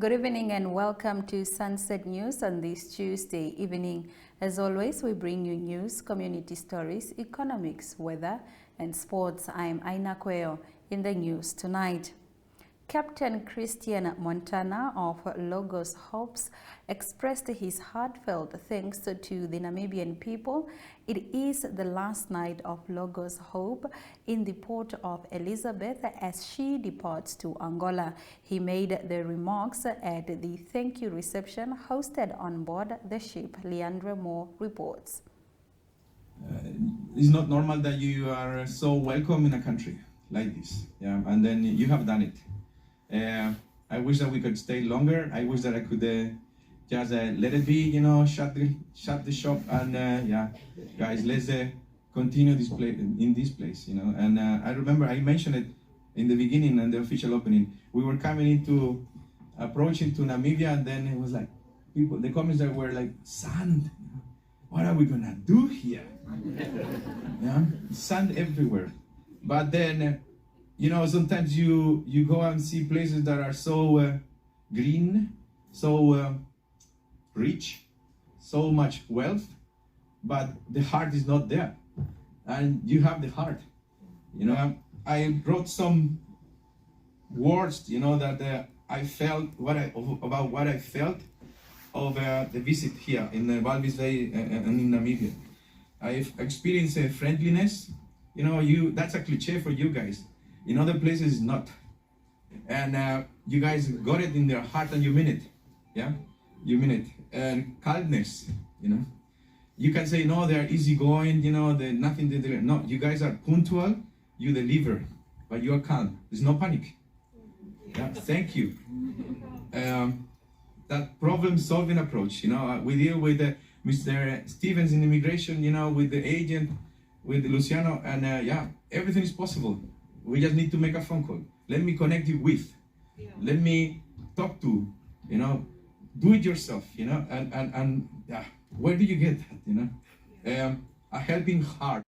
Good evening and welcome to Sunset News on this Tuesday evening. As always, we bring you news, community stories, economics, weather, and sports. I'm Aina Kweo. In the news tonight, Captain Christian Montana of Logos Hopes expressed his heartfelt thanks to the Namibian people. It is the last night of Logos Hope in the port of Elizabeth as she departs to Angola. He made the remarks at the thank you reception hosted on board the ship. Leandra Moore reports. It's not normal that you are so welcome in a country like this, yeah, and then you have done it. I wish that we could stay longer. I wish that I could just let it be, shut the shop and yeah, guys, let's continue this in this place, And I remember I mentioned it in the beginning and the official opening. We were approaching to Namibia, and then it was like the comments that were like, sand. What are we gonna do here? Yeah, sand everywhere. But then. Sometimes you go and see places that are so green, so rich, so much wealth, but the heart is not there. And you have the heart. I wrote some words, that I felt about what I felt of the visit here in Walvis Bay and in Namibia. I've experienced friendliness. That's a cliche for you guys. In other places, not. And you guys got it in their heart and you mean it. Yeah? You mean it. And calmness, You can say, no, they're easygoing, they're nothing to do. No, you guys are punctual, you deliver, but you are calm. There's no panic. Yeah? Thank you. That problem-solving approach, we deal with Mr. Stevens in immigration, with the agent, with Luciano, and yeah, everything is possible. We just need to make a phone call. Let me connect you with. Yeah. Let me talk to, do it yourself, and yeah, where do you get that, a helping heart.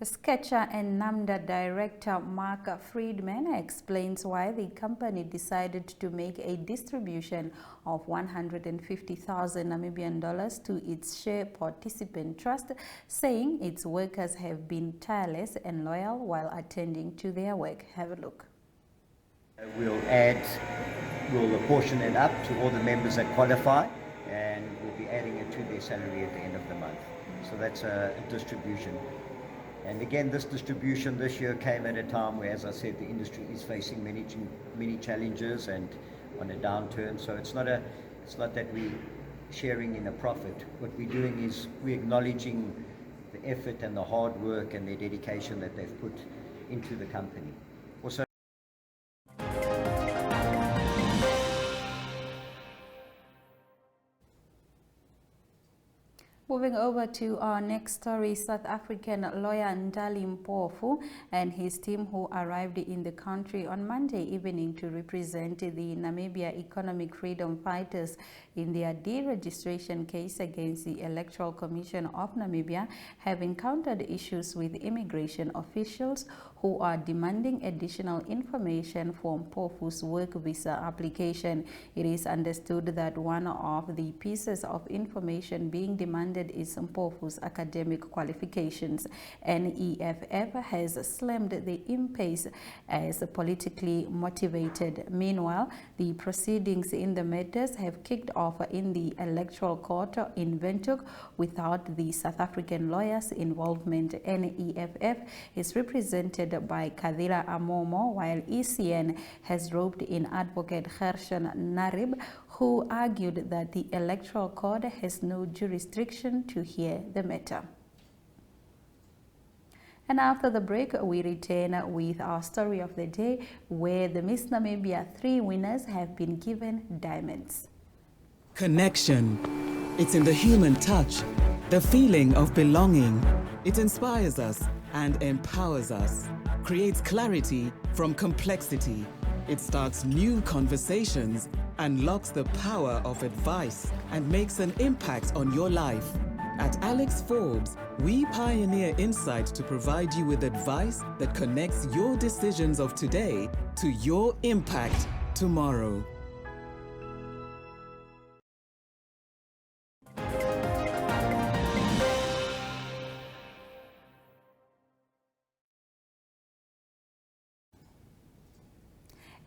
Sketcher and NAMDA director Mark Friedman explains why the company decided to make a distribution of 150,000 Namibian dollars to its share participant trust, saying its workers have been tireless and loyal while attending to their work. Have a look. We'll apportion it up to all the members that qualify, and we'll be adding it to their salary at the end of the month. So that's a distribution. And again, this distribution this year came at a time where, as I said, the industry is facing many challenges and on a downturn. So it's not that we're sharing in a profit. What we're doing is we're acknowledging the effort and the hard work and the dedication that they've put into the company. Also, moving over to our next story, South African lawyer Ndali Mpofu and his team, who arrived in the country on Monday evening to represent the Namibia Economic Freedom Fighters in their deregistration case against the Electoral Commission of Namibia, have encountered issues with immigration officials who are demanding additional information for Mpofu's work visa application. It is understood that one of the pieces of information being demanded is Mpofu's academic qualifications. NEFF has slammed the impasse as politically motivated. Meanwhile, the proceedings in the matters have kicked off in the Electoral Court in Windhoek without the South African lawyers' involvement. NEFF is represented by Kadira Amomo, while ECN has roped in advocate Gershon Narib, who argued that the Electoral Court has no jurisdiction to hear the matter. And after the break, we return with our story of the day, where the Miss Namibia 3 winners have been given diamonds. Connection. It's in the human touch, the feeling of belonging. It inspires us and empowers us, creates clarity from complexity. It starts new conversations, unlocks the power of advice, and makes an impact on your life. At Alex Forbes, we pioneer insight to provide you with advice that connects your decisions of today to your impact tomorrow.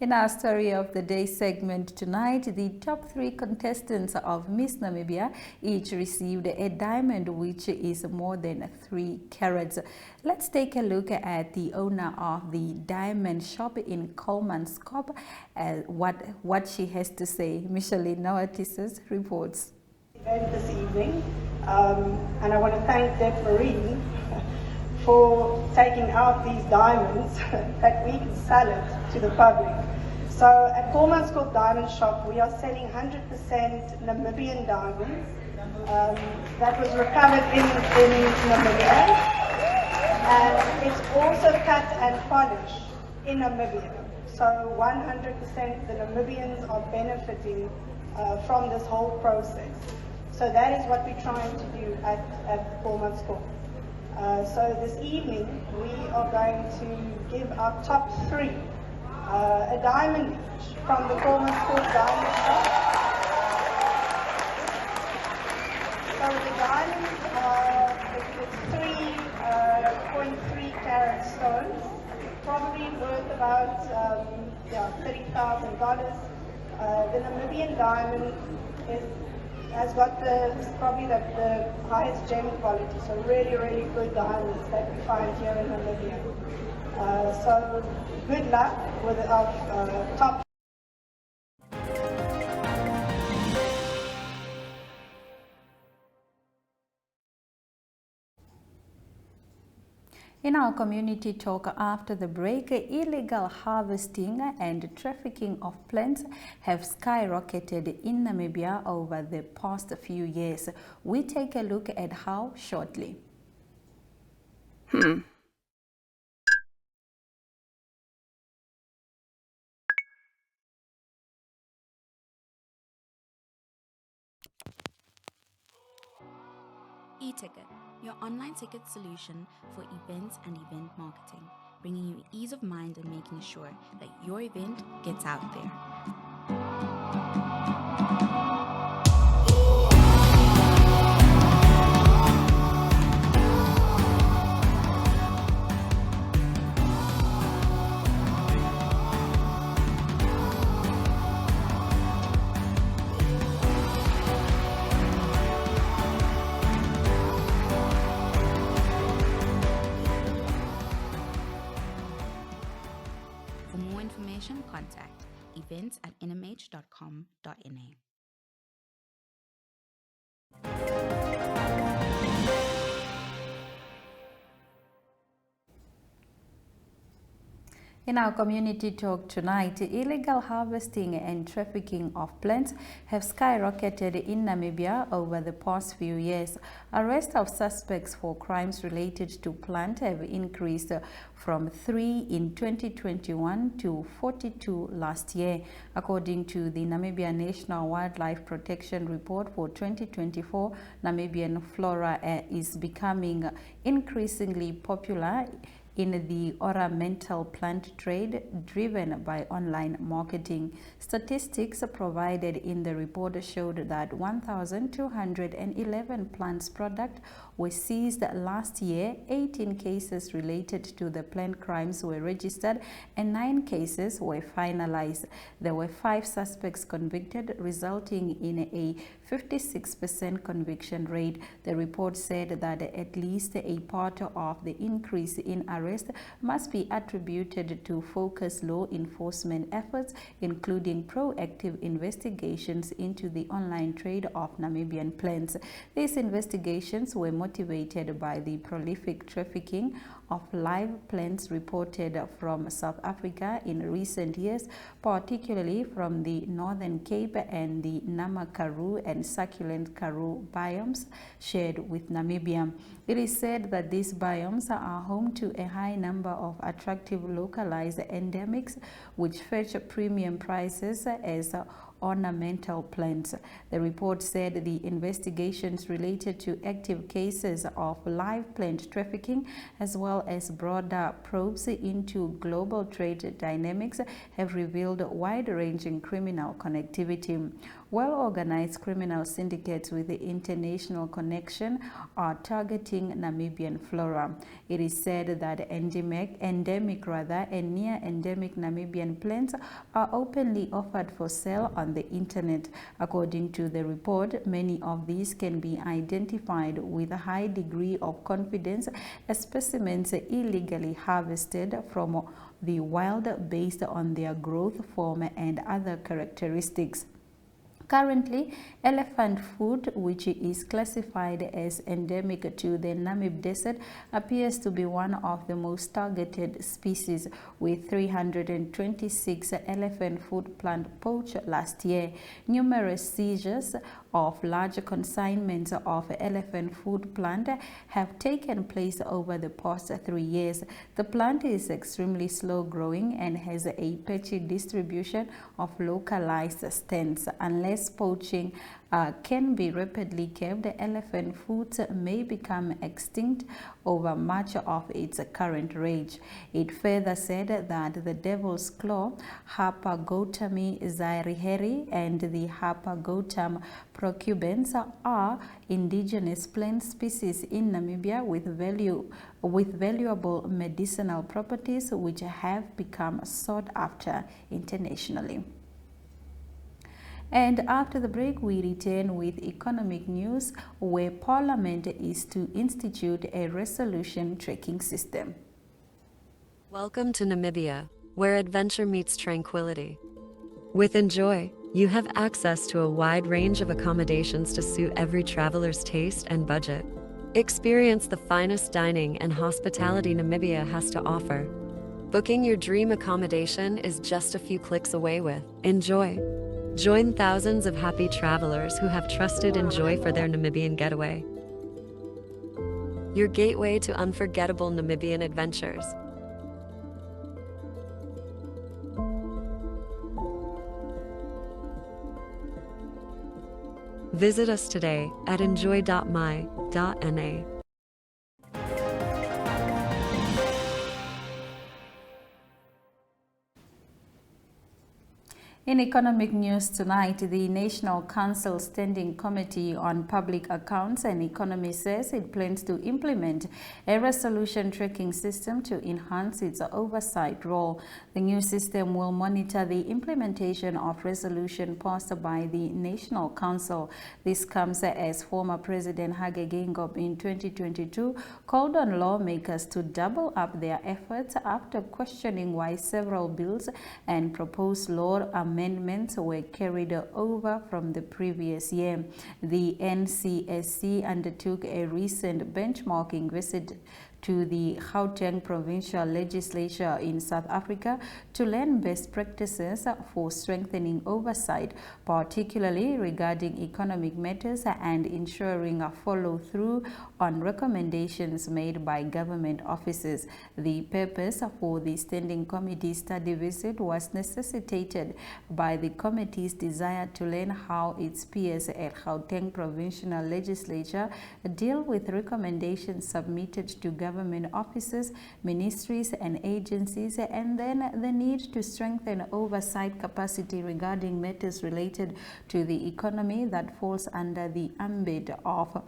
In our Story of the Day segment tonight, the top 3 contestants of Miss Namibia each received a diamond which is more than 3 carats. Let's take a look at the owner of the diamond shop in Kolmanskop, what she has to say. Micheline Noatises reports. This evening, and I want to thank Deb Marie for taking out these diamonds that we can sell it to the public. So at Kolmanskop Diamond Shop, we are selling 100% Namibian diamonds that was recovered in Namibia, and it's also cut and polished in Namibia. So 100% the Namibians are benefiting from this whole process. So that is what we're trying to do at Kolmanskop. So this evening we are going to give our top 3 a diamond each from the Kolmanskop Diamond Shop. So the diamonds are it's 3.3 carat stones, probably worth about $30,000. The Namibian diamond has got probably the highest gem quality, so really, really good diamonds that we find here in Namibia. So good luck with our top. In our community talk after the break, illegal harvesting and trafficking of plants have skyrocketed in Namibia over the past few years. We take a look at how shortly. eTicket, your online ticket solution for events and event marketing, bringing you ease of mind and making sure that your event gets out there. Contact events@inmh.com.na. In our community talk tonight, illegal harvesting and trafficking of plants have skyrocketed in Namibia over the past few years. Arrests of suspects for crimes related to plant have increased from 3 in 2021 to 42 last year. According to the Namibia National Wildlife Protection Report for 2024, Namibian flora is becoming increasingly popular in the ornamental plant trade driven by online marketing. Statistics provided in the report showed that 1,211 plants products were seized last year, 18 cases related to the plant crimes were registered, and 9 cases were finalized. There were 5 suspects convicted, resulting in a 56% conviction rate. The report said that at least a part of the increase in arrests must be attributed to focused law enforcement efforts, including proactive investigations into the online trade of Namibian plants. These investigations were motivated by the prolific trafficking of live plants reported from South Africa in recent years, particularly from the Northern Cape and the Nama Karoo and Succulent Karoo biomes shared with Namibia. It is said that these biomes are home to a high number of attractive localized endemics which fetch premium prices as ornamental plants. The report said the investigations related to active cases of live plant trafficking, as well as broader probes into global trade dynamics, have revealed wide-ranging criminal connectivity. Well-organized criminal syndicates with the international connection are targeting Namibian flora. It is said that endemic and near-endemic Namibian plants are openly offered for sale on the internet. According to the report, many of these can be identified with a high degree of confidence as specimens illegally harvested from the wild based on their growth form and other characteristics. Currently, elephant foot, which is classified as endemic to the Namib Desert, appears to be one of the most targeted species, with 326 elephant foot plant poached last year. Numerous seizures of large consignments of elephant food plant have taken place over the past 3 years. The plant is extremely slow growing and has a patchy distribution of localized stands. Unless poaching can be rapidly kept, elephant foods may become extinct over much of its current range. It further said that the devil's claw, Harpagoutam zairiheri, and the Harpagoutam procumbens are indigenous plant species in Namibia with valuable medicinal properties which have become sought after internationally. And after the break, we return with economic news, where Parliament is to institute a resolution tracking system. Welcome to Namibia, where adventure meets tranquility. With Enjoy, you have access to a wide range of accommodations to suit every traveler's taste and budget. Experience the finest dining and hospitality Namibia has to offer. Booking your dream accommodation is just a few clicks away with Enjoy. Join thousands of happy travelers who have trusted Enjoy for their Namibian getaway. Your gateway to unforgettable Namibian adventures. Visit us today at enjoy.my.na. In economic news tonight, the National Council Standing Committee on Public Accounts and Economy says it plans to implement a resolution tracking system to enhance its oversight role. The new system will monitor the implementation of resolution passed by the National Council. This comes as former President Hage Geingob in 2022 called on lawmakers to double up their efforts after questioning why several bills and proposed law amendments were carried over from the previous year. The NCSC undertook a recent benchmarking visit to the Gauteng Provincial Legislature in South Africa to learn best practices for strengthening oversight, particularly regarding economic matters and ensuring a follow-through on recommendations made by government officers. The purpose for the Standing Committee study visit was necessitated by the committee's desire to learn how its peers at Gauteng Provincial Legislature deal with recommendations submitted to government offices, ministries and agencies, and then the need to strengthen oversight capacity regarding matters related to the economy that falls under the ambit of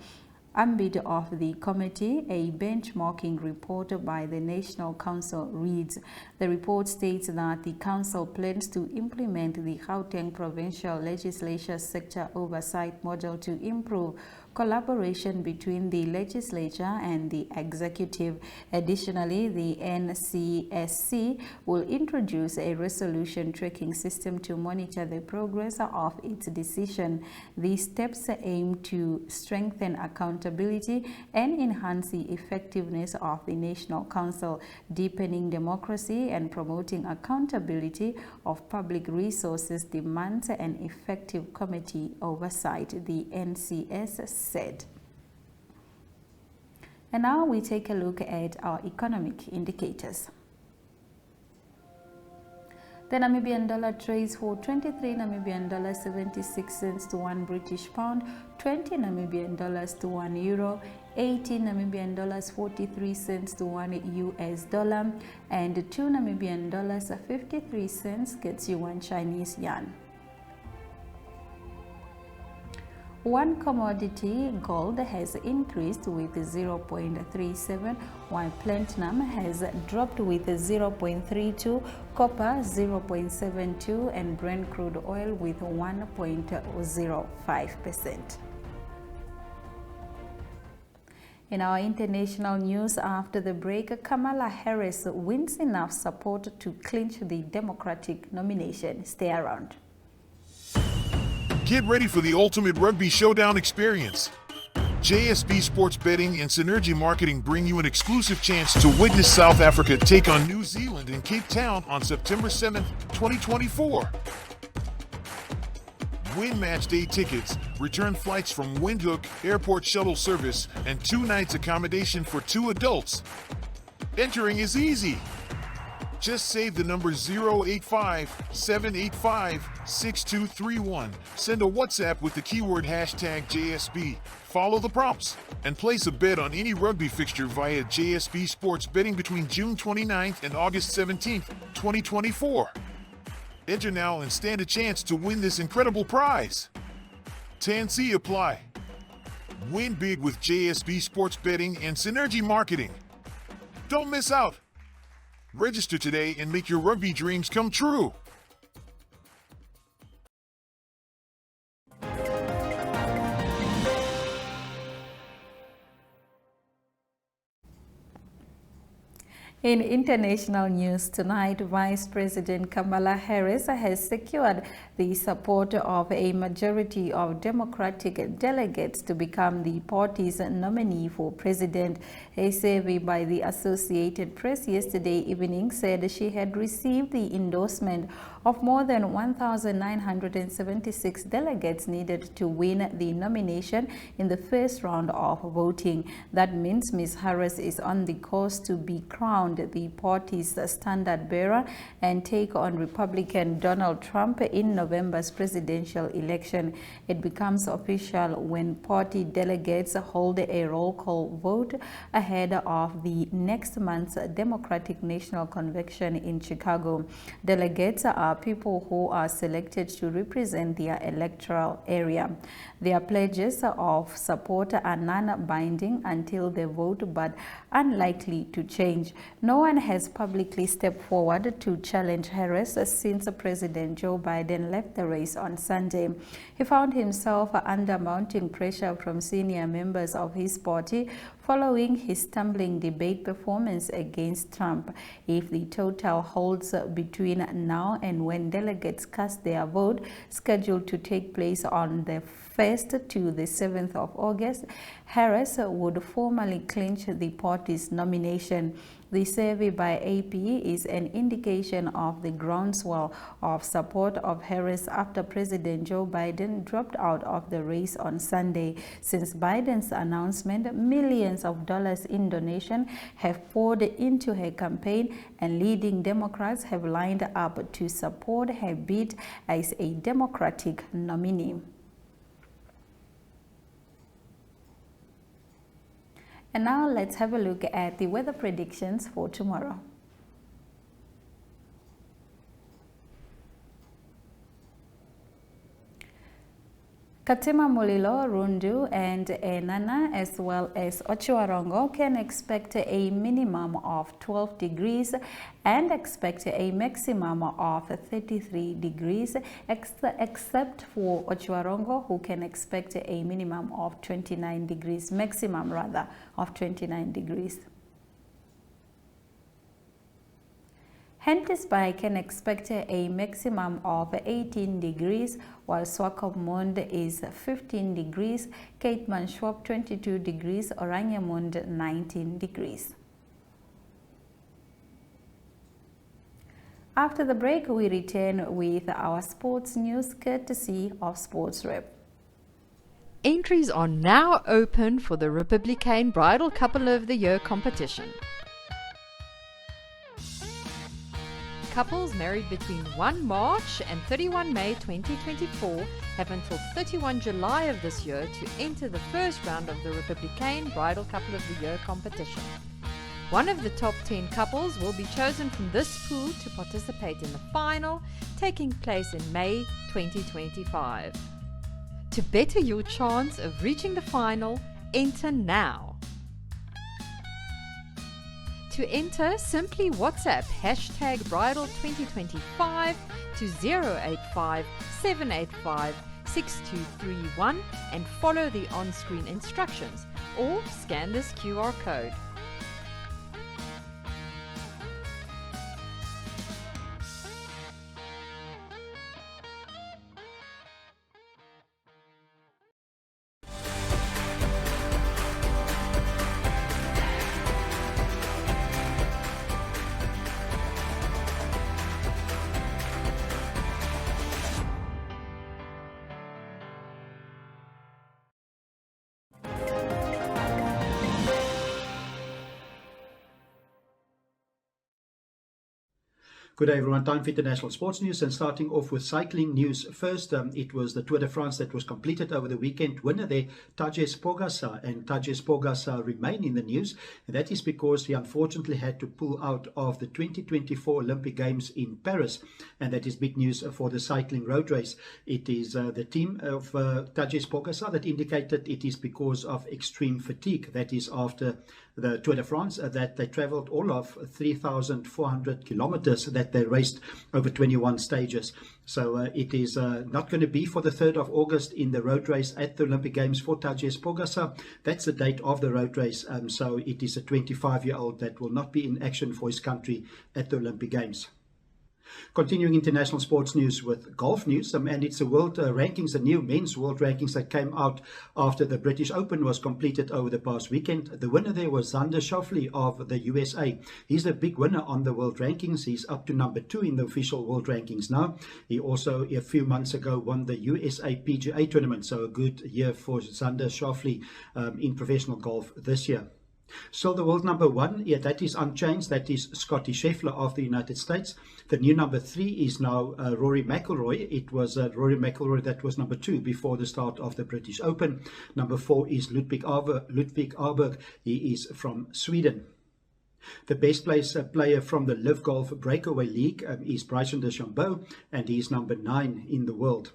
the committee. A benchmarking report by the National Council reads. The report states that the Council plans to implement the Gauteng Provincial Legislature sector oversight model to improve collaboration between the legislature and the executive. Additionally, the NCSC will introduce a resolution tracking system to monitor the progress of its decision. These steps aim to strengthen accountability and enhance the effectiveness of the National Council, deepening democracy and promoting accountability of public resources demands an effective committee oversight, the NCS said. And now we take a look at our economic indicators. The Namibian dollar trades for 23 Namibian dollars 76 cents to 1 British pound, 20 Namibian dollars to 1 euro, 80 Namibian dollars 43 cents to 1 US dollar, and 2 Namibian dollars 53 cents gets you 1 Chinese yuan. One commodity, gold, has increased with 0.37, while platinum has dropped with 0.32, copper 0.72, and Brent crude oil with 1.05%. In our international news, after the break, Kamala Harris wins enough support to clinch the Democratic nomination. Stay around. Get ready for the ultimate rugby showdown experience. JSB Sports Betting and Synergy Marketing bring you an exclusive chance to witness South Africa take on New Zealand in Cape Town on September 7th, 2024. Win match day tickets, return flights from Windhoek Airport shuttle service, and 2 nights accommodation for 2 adults. Entering is easy. Just save the number 085-785-6231. Send a WhatsApp with the keyword hashtag JSB. Follow the prompts and place a bet on any rugby fixture via JSB Sports Betting between June 29th and August 17th, 2024. Enter now and stand a chance to win this incredible prize. TNC apply. Win big with JSB Sports Betting and Synergy Marketing. Don't miss out. Register today and make your rugby dreams come true. In international news tonight, Vice President Kamala Harris has secured the support of a majority of Democratic delegates to become the party's nominee for president. A survey by the Associated Press yesterday evening said she had received the endorsement of more than 1,976 delegates needed to win the nomination in the first round of voting. That means Ms. Harris is on the course to be crowned the party's standard bearer and take on Republican Donald Trump in November's presidential election. It becomes official when party delegates hold a roll call vote ahead of the next month's Democratic National Convention in Chicago. Delegates are people who are selected to represent their electoral area. Their pledges of support are non-binding until they vote, but unlikely to change. No one has publicly stepped forward to challenge Harris since President Joe Biden left the race on Sunday. He found himself under mounting pressure from senior members of his party following his stumbling debate performance against Trump. If the total holds between now and when delegates cast their vote, scheduled to take place on the 1st to the 7th of August, Harris would formally clinch the party's nomination. The survey by AP is an indication of the groundswell of support of Harris after President Joe Biden dropped out of the race on Sunday. Since Biden's announcement, millions of dollars in donation have poured into her campaign, and leading Democrats have lined up to support her bid as a Democratic nominee. And now let's have a look at the weather predictions for tomorrow. Katima Mulilo, Rundu, and Enana, as well as Otjiwarongo, can expect a minimum of 12 degrees and expect a maximum of 33 degrees, except for Otjiwarongo, who can expect a minimum of 29 degrees, maximum rather, of 29 degrees. Henties Bay can expect a maximum of 18 degrees, while Swakopmund is 15 degrees, Keetmanshoop 22 degrees, Oranjemund 19 degrees. After the break, we return with our sports news courtesy of SportsRep. Entries are now open for the Republican Bridal Couple of the Year competition. couples married between 1 March and 31 May 2024 have until 31 July of this year to enter the first round of the Republican Bridal Couple of the Year competition. One of the top 10 couples will be chosen from this pool to participate in the final, taking place in May 2025. To better your chance of reaching the final, enter now. To enter, simply WhatsApp #Bridal2025 to 085 785 6231 and follow the on-screen instructions, or scan this QR code. Good day everyone, time for international sports news, and starting off with cycling news first. It was the Tour de France that was completed over the weekend. Winner there, Tadej Pogačar, and Tadej Pogačar remain in the news, and that is because he unfortunately had to pull out of the 2024 Olympic Games in Paris, and that is big news for the cycling road race. It is the team of Tadej Pogačar that indicated it is because of extreme fatigue. That is after the Tour de France that they travelled all of 3,400 kilometers that they raced over 21 stages. So it is not going to be for the 3rd of August in the road race at the Olympic Games for Tadej Pogačar. That's the date of the road race. So it is a 25-year-old that will not be in action for his country at the Olympic Games. Continuing international sports news with golf news, and it's the world rankings, the new men's world rankings that came out after the British Open was completed over the past weekend. The winner there was Xander Schauffele of the USA. He's a big winner on the world rankings. He's up to number 2 in the official world rankings now. He also, a few months ago, won the USA PGA tournament, so a good year for Xander Schauffele in professional golf this year. So the world number 1, that is unchanged. That is Scottie Scheffler of the United States. The new number 3 is now Rory McIlroy. It was Rory McIlroy that was number 2 before the start of the British Open. Number 4 is Ludwig Ahlberg. He is from Sweden. The best place player from the Live Golf Breakaway League is Bryson DeChambeau, and he is number 9 in the world.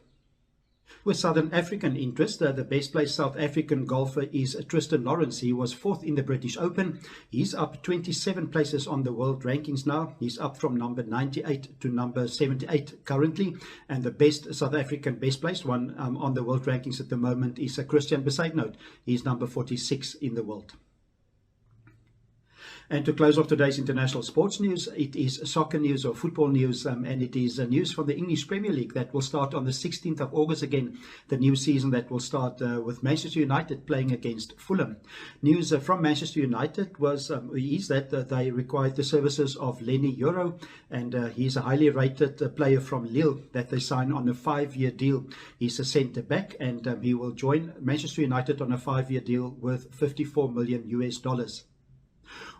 With Southern African interest, the best placed South African golfer is Tristan Lawrence. He was 4th in the British Open. He's up 27 places on the world rankings now. He's up from number 98 to number 78 currently. And the best South African best placed one on the world rankings at the moment is Christian Besaidnout. He's number 46 in the world. And to close off today's international sports news, it is soccer news or football news, and it is news from the English Premier League that will start on the 16th of August again, the new season that will start with Manchester United playing against Fulham. News from Manchester United is that they required the services of Lenny Yoro, and he's a highly rated player from Lille that they sign on a 5-year deal. He's a centre back, and he will join Manchester United on a 5-year deal worth $54 million.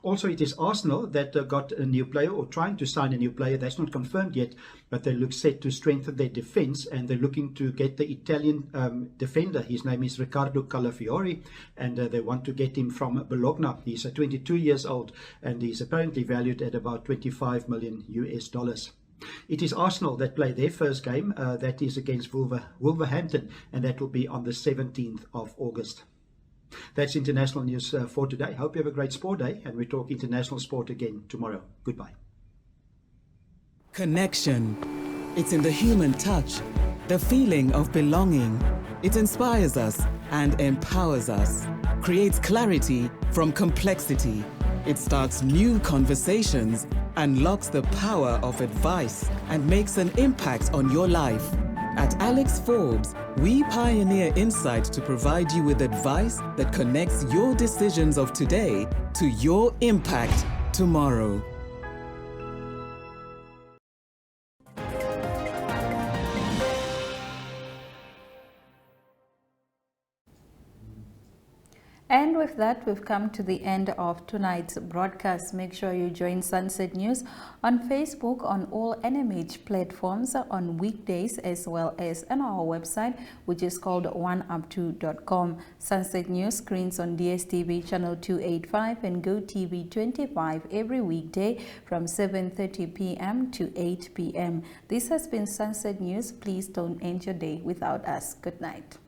Also, it is Arsenal that got a new player, or trying to sign a new player. That's not confirmed yet, but they look set to strengthen their defence, and they're looking to get the Italian defender. His name is Riccardo Calafiori, and they want to get him from Bologna. He's 22 years old, and he's apparently valued at about $25 million. It is Arsenal that play their first game. That is against Wolverhampton, and that will be on the 17th of August. That's international news for today. Hope you have a great sport day, and we talk international sport again tomorrow. Goodbye. Connection. It's in the human touch, the feeling of belonging. It inspires us and empowers us, creates clarity from complexity. It starts new conversations, unlocks the power of advice, and makes an impact on your life. At Alex Forbes, we pioneer insight to provide you with advice that connects your decisions of today to your impact tomorrow. And with that, we've come to the end of tonight's broadcast. Make sure you join Sunset News on Facebook, on all NMH platforms, on weekdays, as well as on our website, which is called oneup2.com. Sunset News screens on DSTV channel 285 and GoTV 25 every weekday from 7:30 p.m. to 8 p.m. This has been Sunset News. Please don't end your day without us. Good night.